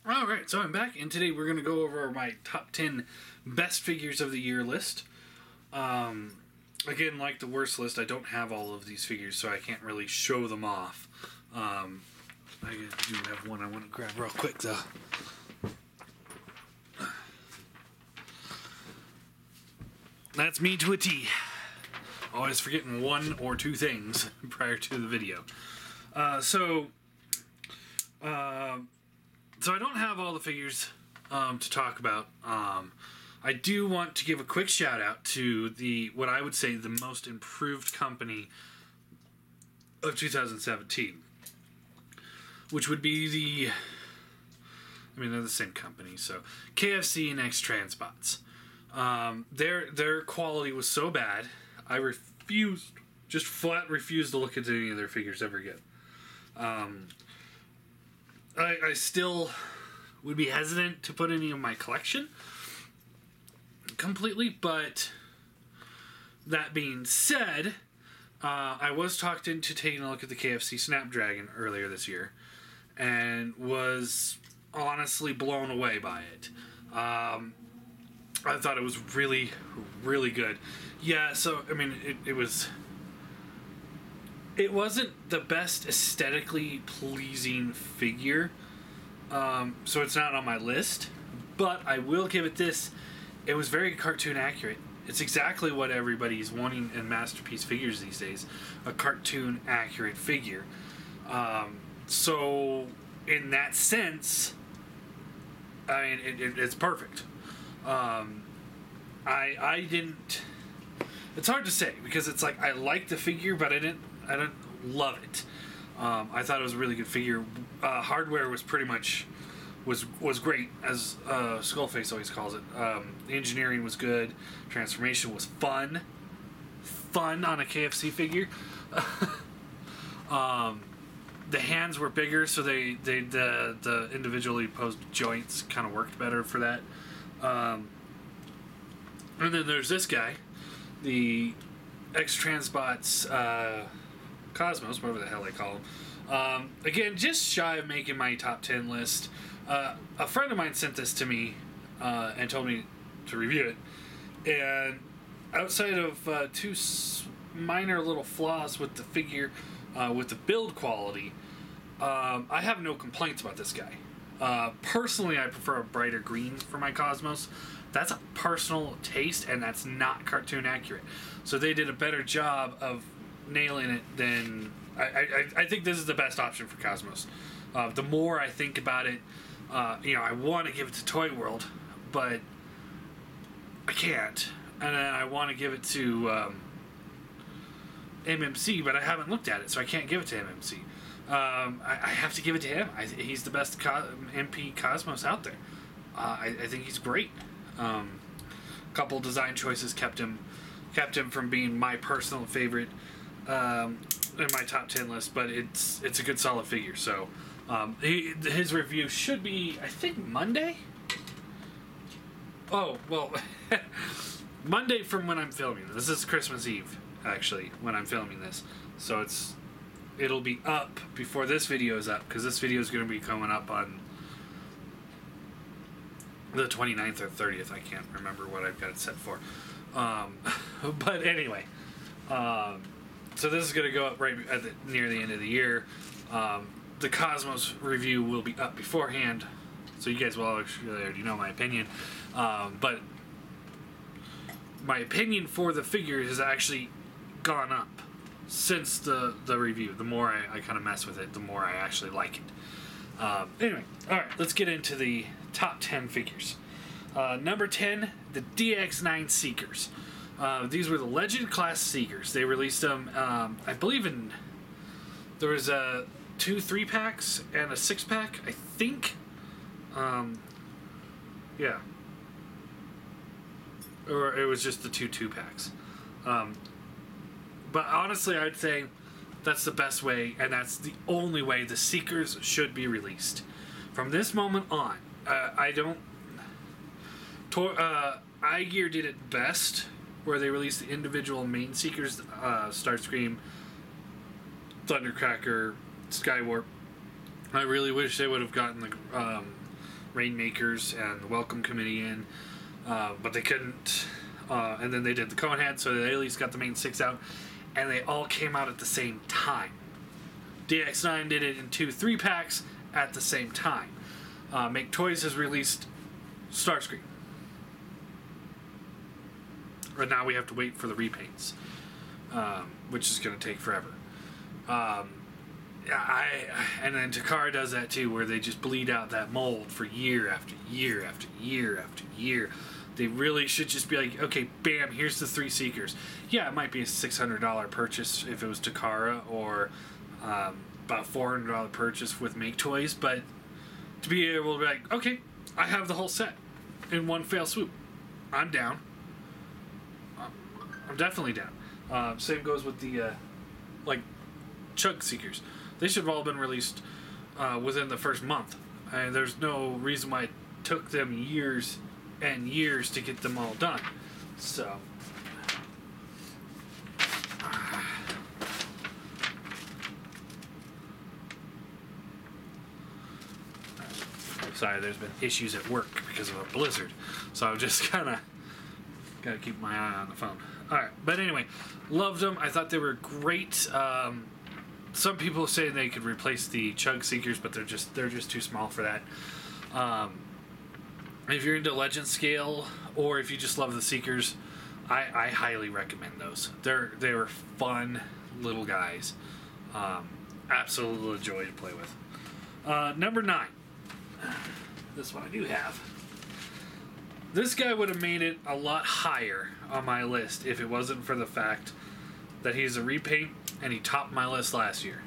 Alright, so I'm back, and today we're going to go over my top 10 best figures of the year list. Again, like the worst list, I don't have all of these figures, so I can't really show them off. I do have one I want to grab real quick, though. That's me to a T. Always forgetting one or two things prior to the video. So I don't have all the figures to talk about. I do want to give a quick shout out to what I would say the most improved company of 2017, which would be they're the same company, so KFC and X Transbots. Their quality was so bad, I just flat refused to look at any of their figures ever again. I still would be hesitant to put any of my collection completely, but that being said, I was talked into taking a look at the KFC Snapdragon earlier this year and was honestly blown away by it. I thought it was really, really good. Yeah, so, it wasn't the best aesthetically pleasing figure, so it's not on my list, but I will give it this. It was very cartoon accurate. It's exactly what everybody's wanting in Masterpiece figures these days, a cartoon accurate figure. So in that sense, it's perfect. I didn't... It's hard to say, because it's like, I like the figure, but I didn't love it. I thought it was a really good figure. Hardware was pretty much was great, as Skullface always calls it. The engineering was good. Transformation was fun on a KFC figure. The hands were bigger, so the individually posed joints kind of worked better for that. And then there's this guy, the X Transbots Cosmos, whatever the hell they call him. Again, just shy of making my top 10 list. A friend of mine sent this to me and told me to review it. And outside of two minor little flaws with the figure, with the build quality, I have no complaints about this guy. Personally, I prefer a brighter green for my Cosmos. That's a personal taste, and that's not cartoon accurate. So they did a better job of nailing it than... I think this is the best option for Cosmos. The more I think about it, I want to give it to Toy World, but I can't. And then I want to give it to MMC, but I haven't looked at it, so I can't give it to MMC. I have to give it to him. He's the best MP Cosmos out there. I think he's great. Couple design choices kept him from being my personal favorite in my top 10 list, but it's a good solid figure. So his review should be, I think, Monday. Oh well, Monday from when I'm filming this. This is Christmas Eve, actually, when I'm filming this. So it'll be up before this video is up, because this video is going to be coming up on the 29th or 30th. I can't remember what I've got it set for. But anyway, so this is going to go up right near the end of the year. The Cosmos review will be up beforehand, so you guys will already know my opinion. But my opinion for the figure has actually gone up since the review. The more I kind of mess with it, the more I actually like it. Anyway, alright, let's get into the top 10 figures. Number 10, the DX9 Seekers. These were the Legend Class Seekers. They released them, I believe there was 2 3-packs and a 6-pack, I think. Yeah. Or it was just the 2 2-packs. But honestly, I'd say that's the best way, and that's the only way the Seekers should be released. From this moment on, iGear did it best, where they released the individual main Seekers, Starscream, Thundercracker, Skywarp. I really wish they would have gotten Rainmakers and the Welcome Committee in, but they couldn't. And then they did the Conehead, so they at least got the main 6 out, and they all came out at the same time. DX9 did it in 2 3-packs at the same time. Make Toys has released Starscream. Right now we have to wait for the repaints, which is going to take forever. And then Takara does that too, where they just bleed out that mold for year after year after year after year. They really should just be like, okay, bam, here's the 3 Seekers. Yeah, it might be a $600 purchase if it was Takara, or about $400 purchase with Make Toys, but to be able to be like, okay, I have the whole set in one fell swoop. I'm down. I'm definitely down. Same goes with the Chug Seekers. They should have all been released within the first month. There's no reason why it took them years and years to get them all done. So sorry, there's been issues at work because of a blizzard, so I'm just kind of gotta keep my eye on the phone. Alright, but anyway, loved them. I thought they were great. Some people say they could replace the Chug Seekers, but they're just too small for that. If you're into Legend Scale, or if you just love the Seekers, I highly recommend those. They were fun little guys. Absolutely a joy to play with. Number 9. This one I do have. This guy would have made it a lot higher on my list if it wasn't for the fact that he's a repaint and he topped my list last year.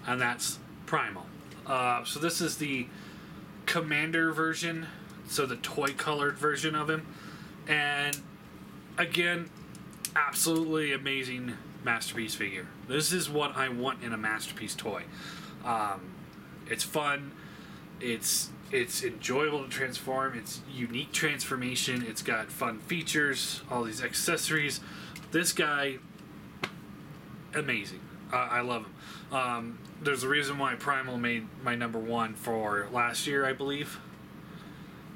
And that's Primal. So this is the Commander version, so the toy-colored version of him. And again, absolutely amazing Masterpiece figure. This is what I want in a Masterpiece toy. It's fun. It's enjoyable to transform. It's unique transformation. It's got fun features, all these accessories. This guy, amazing. I love him. There's a reason why Primal made my number 1 for last year, I believe.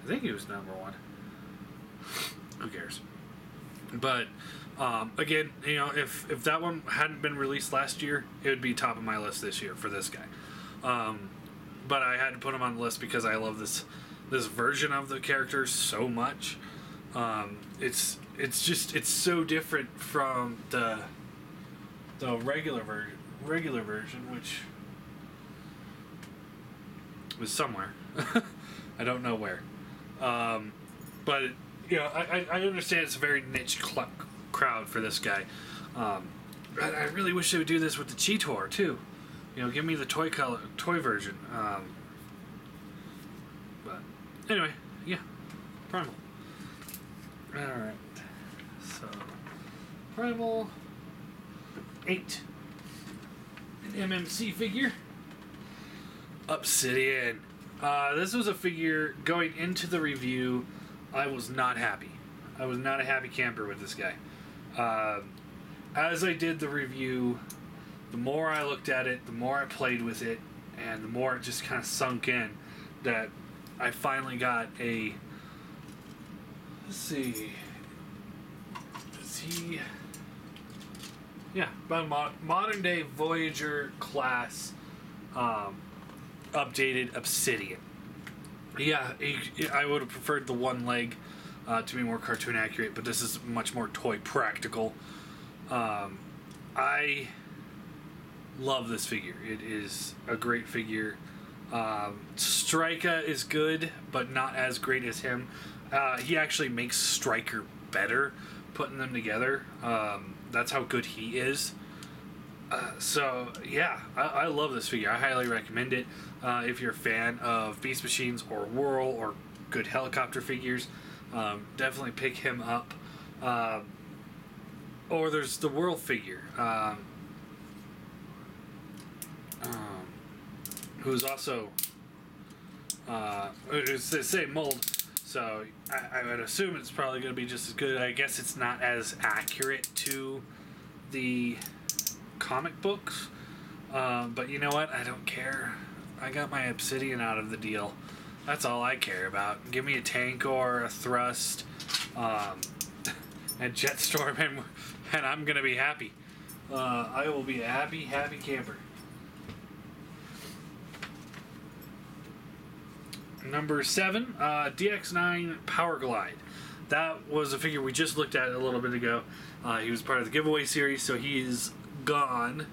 I think he was number 1. Who cares? But again, you know, if that one hadn't been released last year, it would be top of my list this year for this guy. But I had to put him on the list because I love this version of the character so much. It's so different from the regular version, which was somewhere. I don't know where. But you know, I understand it's a very niche crowd for this guy. I really wish they would do this with the Cheetor too. You know, give me the toy version. But anyway, yeah, Primal. All right, so Primal 8, an MMC figure. Obsidian. This was a figure going into the review. I was not happy. I was not a happy camper with this guy. As I did the review, the more I looked at it, the more I played with it, and the more it just kind of sunk in that I finally got a... Let's see... Is he... Yeah, about modern day Voyager class updated Obsidian. Yeah, I would have preferred the one leg to be more cartoon accurate, but this is much more toy practical. I love this figure. It is a great figure. Striker is good, but not as great as him. He actually makes Striker better, putting them together. That's how good he is. So, yeah, I love this figure. I highly recommend it. If you're a fan of Beast Machines or Whirl or good helicopter figures, definitely pick him up. Or there's the Whirl figure, who's also it's the same mold, so I would assume it's probably going to be just as good. I guess it's not as accurate to the comic books, but you know what? I don't care. I got my Obsidian out of the deal. That's all I care about. Give me a tank or a thrust, and Jetstorm, and I'm gonna be happy. I will be a happy camper. Number 7, DX9 Power Glide. That was a figure we just looked at a little bit ago. He was part of the giveaway series, so he's gone.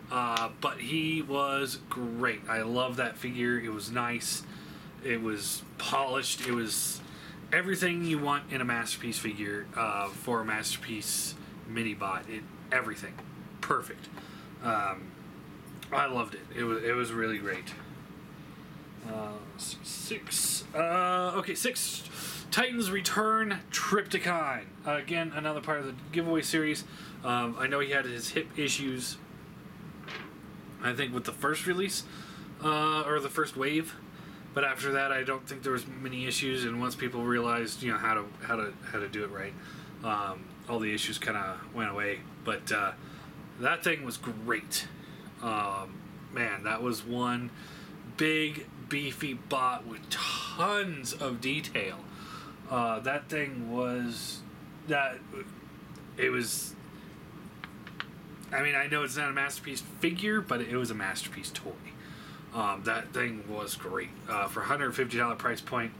But he was great. I love that figure. It was nice. It was polished. It was everything you want in a Masterpiece figure for a Masterpiece mini bot. Everything. Perfect. I loved it. It was really great. 6. Okay, 6. Titans Return Trypticon. Again, another part of the giveaway series. I know he had his hip issues, I think, with the first release, or the first wave. But after that, I don't think there was many issues. And once people realized, how to do it right, all the issues kind of went away. But that thing was great. Man, that was one big, beefy bot with tons of detail. That thing was it was. I mean, I know it's not a Masterpiece figure, but it was a Masterpiece toy. That thing was great. For $150 price point,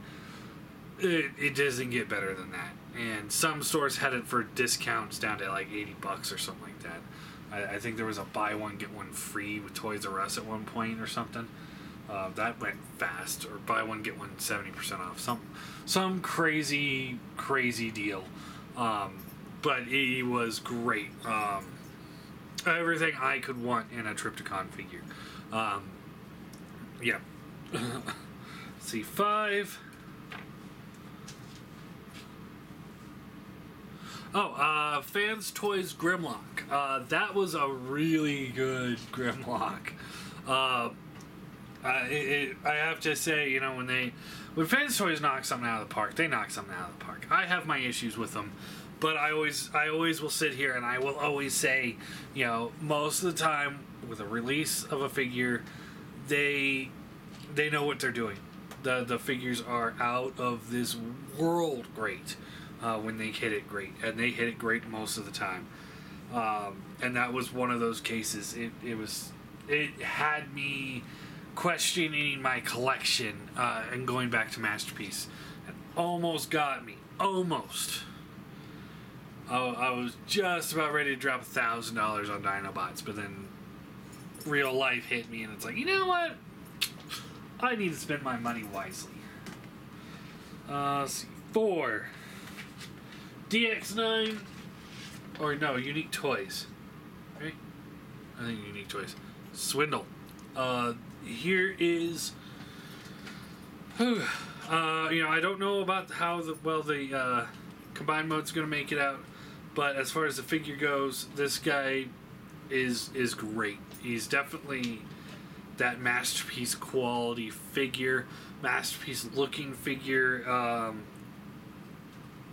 it doesn't get better than that. And some stores had it for discounts down to like $80 or something like that. I think there was a buy one get one free with Toys R Us at one point or something. That went fast. Or buy one get one 70% off. Some crazy deal. But it was great. Everything I could want in a Trypticon figure. Yeah. C5. Fans Toys Grimlock. That was a really good Grimlock. I have to say, when Fans Toys knock something out of the park, they knock something out of the park. I have my issues with them, but I always will sit here and I will always say, most of the time with a release of a figure, they know what they're doing. The figures are out of this world great when they hit it great, and they hit it great most of the time. And that was one of those cases. It had me questioning my collection and going back to Masterpiece. It almost got me. Almost. I was just about ready to drop $1,000 on Dinobots, but then real life hit me, and it's like, you know what? I need to spend my money wisely. Let's see. 4. DX9. Or no, Unique Toys. Right? I think Unique Toys. Swindle. Here is... I don't know about how the combined mode's going to make it out, but as far as the figure goes, this guy is great. He's definitely that Masterpiece quality figure, Masterpiece looking figure.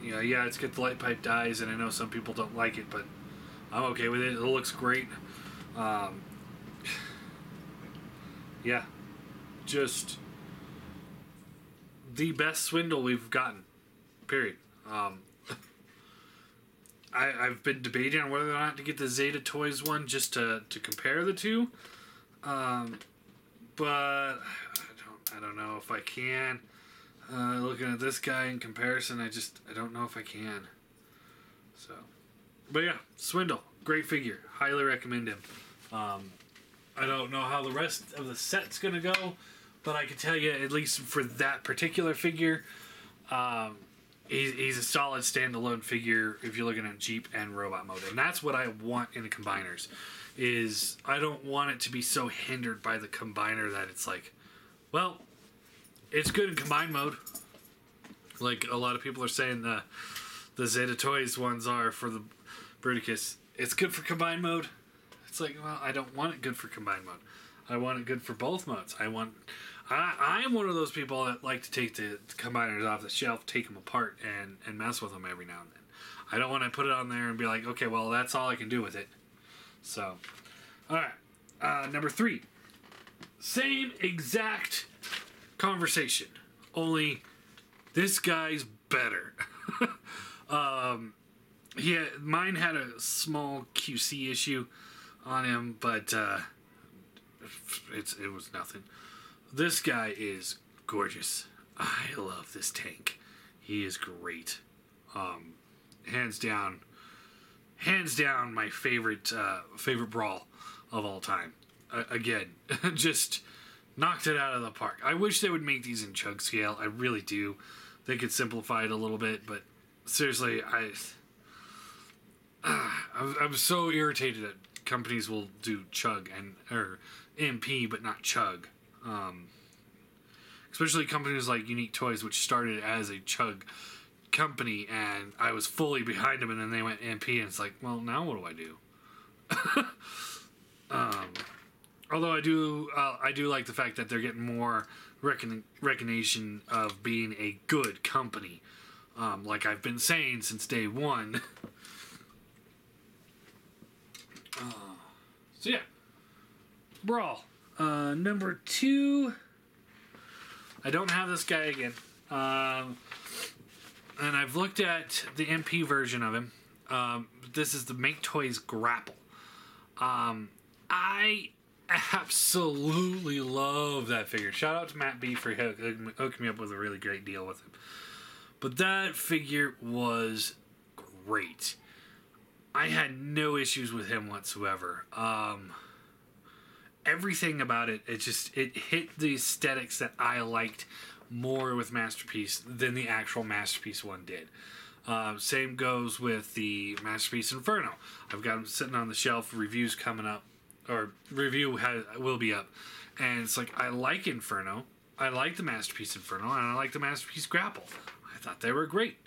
It's got the light pipe dies, and I know some people don't like it, but I'm okay with it. It looks great. Just the best Swindle we've gotten. Period. I've been debating on whether or not to get the Zeta Toys one just to compare the two. But I don't know if I can. Looking at this guy in comparison, I don't know if I can. So, but yeah, Swindle, great figure. Highly recommend him. I don't know how the rest of the set's gonna go, but I can tell you, at least for that particular figure, he's a solid standalone figure if you're looking at Jeep and robot mode, and that's what I want in the combiners. Is I don't want it to be so hindered by the combiner that it's like, well, it's good in combined mode. Like a lot of people are saying the Zeta Toys ones are for the Bruticus. It's good for combined mode. It's like, well, I don't want it good for combined mode. I want it good for both modes. I'm one of those people that like to take the combiners off the shelf, take them apart, and mess with them every now and then. I don't want to put it on there and be like, okay, well, that's all I can do with it. So, all right. Number 3. Same exact conversation. Only this guy's better. Yeah, mine had a small QC issue on him, but it was nothing. This guy is gorgeous. I love this tank. He is great. Hands down, my favorite brawl of all time. Again, just knocked it out of the park. I wish they would make these in chug scale. I really do. They could simplify it a little bit, but seriously, I'm so irritated that companies will do chug or MP, but not chug. Especially companies like Unique Toys, which started as a chug company, and I was fully behind them, and then they went MP, and it's like, well, now what do I do? Although I do like the fact that they're getting more recognition of being a good company, like I've been saying since day one. So yeah, Brawl. Number 2. I don't have this guy again. And I've looked at the MP version of him. This is the Make Toys Grapple. I absolutely love that figure. Shout out to Matt B for hooking me up with a really great deal with him. But that figure was great. I had no issues with him whatsoever. Everything about it, it hit the aesthetics that I liked more with Masterpiece than the actual Masterpiece one did. Same goes with the Masterpiece Inferno. I've got them sitting on the shelf, reviews coming up, or review will be up. And it's like, I like Inferno, I like the Masterpiece Inferno, and I like the Masterpiece Grapple. I thought they were great.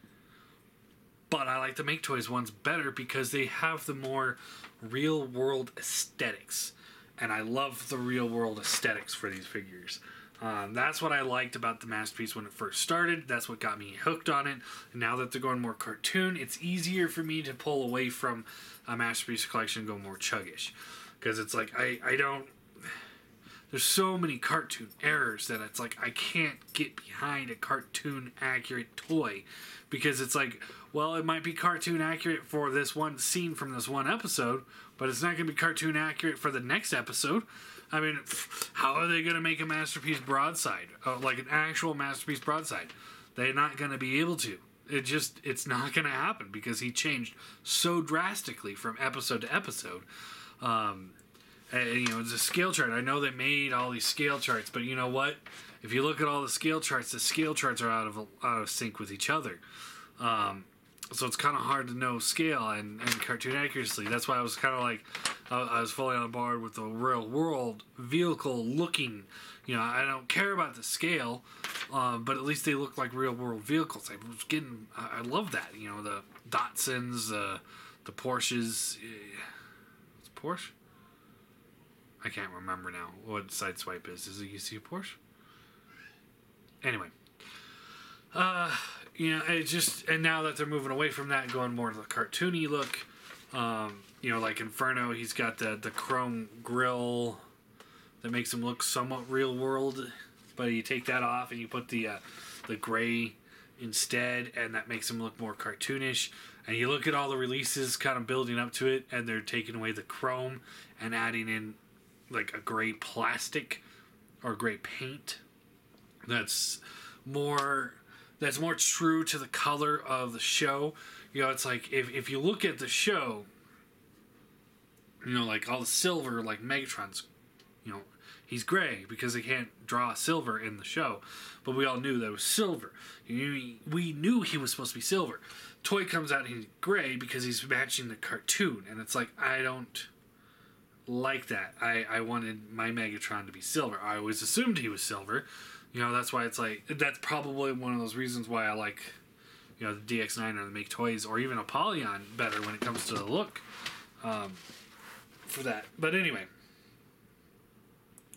But I like the Make Toys ones better because they have the more real-world aesthetics. And I love the real-world aesthetics for these figures. That's what I liked about the Masterpiece when it first started. That's what got me hooked on it. And now that they're going more cartoon, it's easier for me to pull away from a Masterpiece collection and go more chuggish. Because it's like, I don't... There's so many cartoon errors that it's like, I can't get behind a cartoon accurate toy. Because it's like, well, it might be cartoon accurate for this one scene from this one episode, but it's not going to be cartoon accurate for the next episode. I mean, how are they going to make a Masterpiece broadside? Like an actual Masterpiece broadside? They're not going to be able to. It's not going to happen because he changed so drastically from episode to episode. And, it's a scale chart. I know they made all these scale charts, but you know what? If you look at all the scale charts are out of sync with each other. So it's kind of hard to know scale and cartoon accuracy. That's why I was kind of like, I was fully on board with the real world vehicle looking. I don't care about the scale, but at least they look like real world vehicles. I love that. The Datsuns, the Porsches. It's Porsche? I can't remember now what Sideswipe is. Is it a Porsche? Anyway. And now that they're moving away from that, going more to the cartoony look, like Inferno, he's got the chrome grill that makes him look somewhat real world, but you take that off and you put the gray instead, and that makes him look more cartoonish. And you look at all the releases kind of building up to it, and they're taking away the chrome and adding in like a gray plastic or gray paint that's more true to the color of the show. It's like if you look at the show, like all the silver, like Megatron's, he's gray because they can't draw silver in the show, but we all knew that it was silver. We knew he was supposed to be silver. Toy comes out and he's gray because he's matching the cartoon, and it's like, I don't like that. I wanted my Megatron to be silver. I always assumed he was silver. That's why it's like, that's probably one of those reasons why I like, the DX9 or the Make Toys or even Apollyon better when it comes to the look for that. But anyway,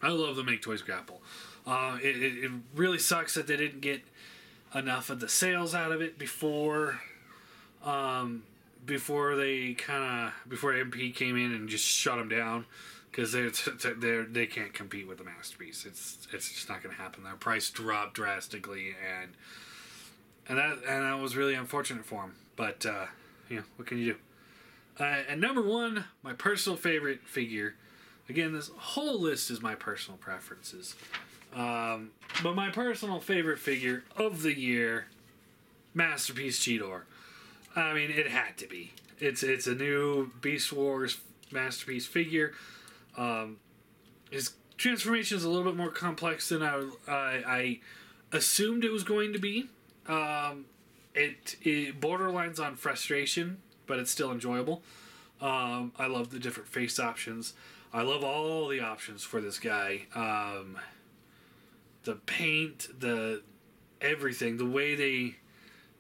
I love the Make Toys Grapple. It really sucks that they didn't get enough of the sales out of it before MP came in and just shut them down. because they can't compete with the Masterpiece. It's just not going to happen. Their price dropped drastically, and that was really unfortunate for them. But what can you do? And number one, my personal favorite figure. Again, this whole list is my personal preferences. But my personal favorite figure of the year, Masterpiece Cheetor. I mean, it had to be. It's a new Beast Wars Masterpiece figure. His transformation is a little bit more complex than I assumed it was going to be. It borderlines on frustration, but it's still enjoyable. I love the different face options. I love all the options for this guy. The paint, everything, the way they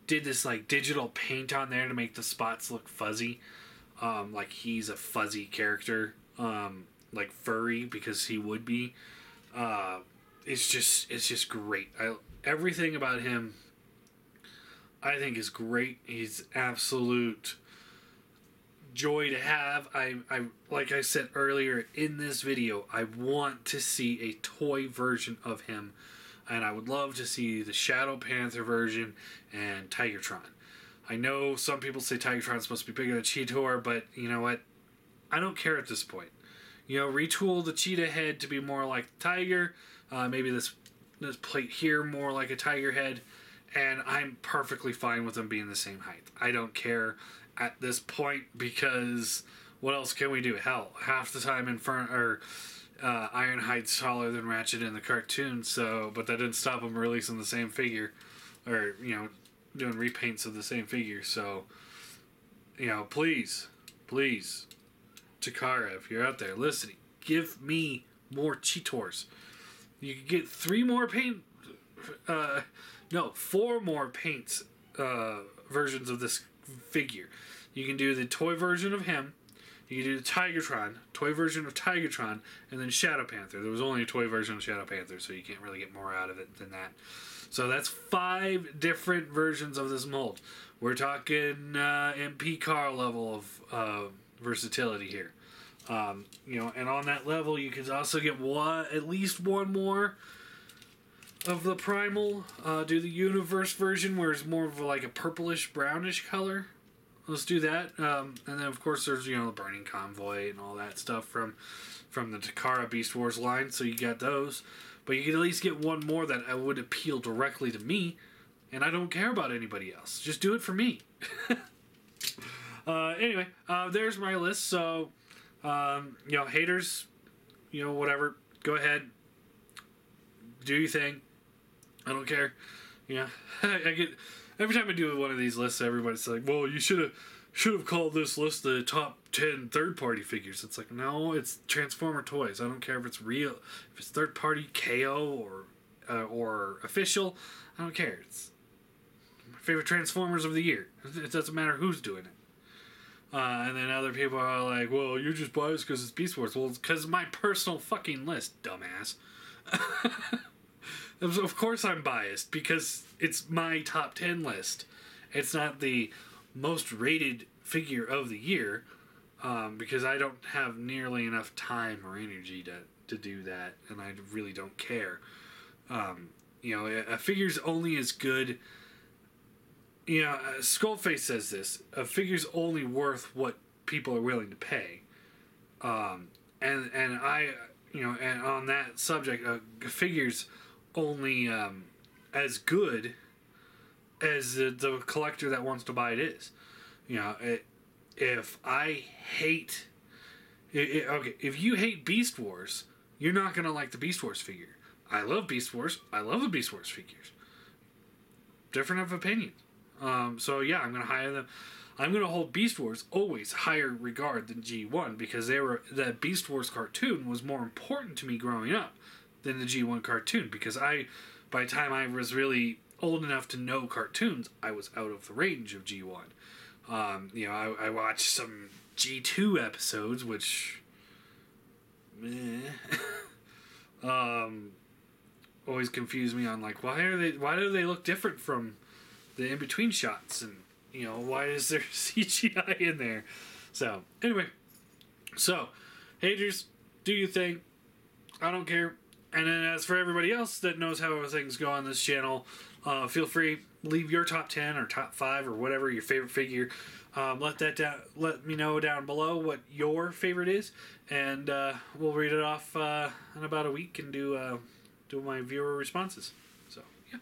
did this like digital paint on there to make the spots look fuzzy, like he's a fuzzy character, like furry because he would be. It's just great. Everything about him, I think, is great. He's absolute joy to have. I like I said earlier in this video, I want to see a toy version of him, and I would love to see the Shadow Panther version and Tigertron. I know some people say Tigertron's supposed to be bigger than Cheetor, but you know what? I don't care at this point. Retool the cheetah head to be more like Tiger. Maybe this plate here more like a tiger head, and I'm perfectly fine with them being the same height. I don't care at this point, because what else can we do? Hell, half the time Ironhide's taller than Ratchet in the cartoon, but that didn't stop him releasing the same figure, or doing repaints of the same figure. So please, Takara, if you're out there listening, give me more Cheetors. You can get 4 more paints versions of this figure. You can do the toy version of him, you can do the Tigertron, toy version of Tigertron, and then Shadow Panther. There was only a toy version of Shadow Panther, so you can't really get more out of it than that. So that's 5 different versions of this mold. We're talking MP Carl level of versatility here. And on that level, you can also get at least one more of the Primal. Do the Universe version, where it's more of like a purplish brownish color. Let's do that. And then of course there's the Burning Convoy and all that stuff from the Takara Beast Wars line. So you got those, but you can at least get one more that would appeal directly to me, and I don't care about anybody else. Just do it for me. Anyway, there's my list. So haters, whatever. Go ahead, do your thing. I don't care. I get every time I do one of these lists, everybody's like, "Well, you should have called this list the top 10 third-party figures." It's like, no, it's Transformer toys. I don't care if it's real, if it's third-party, KO or official. I don't care. It's my favorite Transformers of the year. It doesn't matter who's doing it. And then other people are like, "Well, you're just biased because it's Beast Wars." Well, it's because my personal fucking list, dumbass. Of course I'm biased, because it's my top 10 list. It's not the most rated figure of the year, because I don't have nearly enough time or energy to do that, and I really don't care. A figure's only as good... Skullface says this, a figure's only worth what people are willing to pay. And on that subject, figures only as good as the collector that wants to buy it is. If I hate... if you hate Beast Wars, you're not going to like the Beast Wars figure. I love Beast Wars. I love the Beast Wars figures. Different of opinion. So yeah, I'm going to hire them. I'm going to hold Beast Wars always higher regard than G1, because the Beast Wars cartoon was more important to me growing up than the G1 cartoon, because by the time I was really old enough to know cartoons, I was out of the range of G1. I watched some G2 episodes, which always confused me on like, why do they look different from the in-between shots, and why is there CGI in there? So anyway, haters, Do you think? I don't care. And then as for everybody else that knows how things go on this channel, feel free, leave your top 10 or top 5 or whatever your favorite figure. Let me know down below what your favorite is, and we'll read it off in about a week and do my viewer responses. So yeah.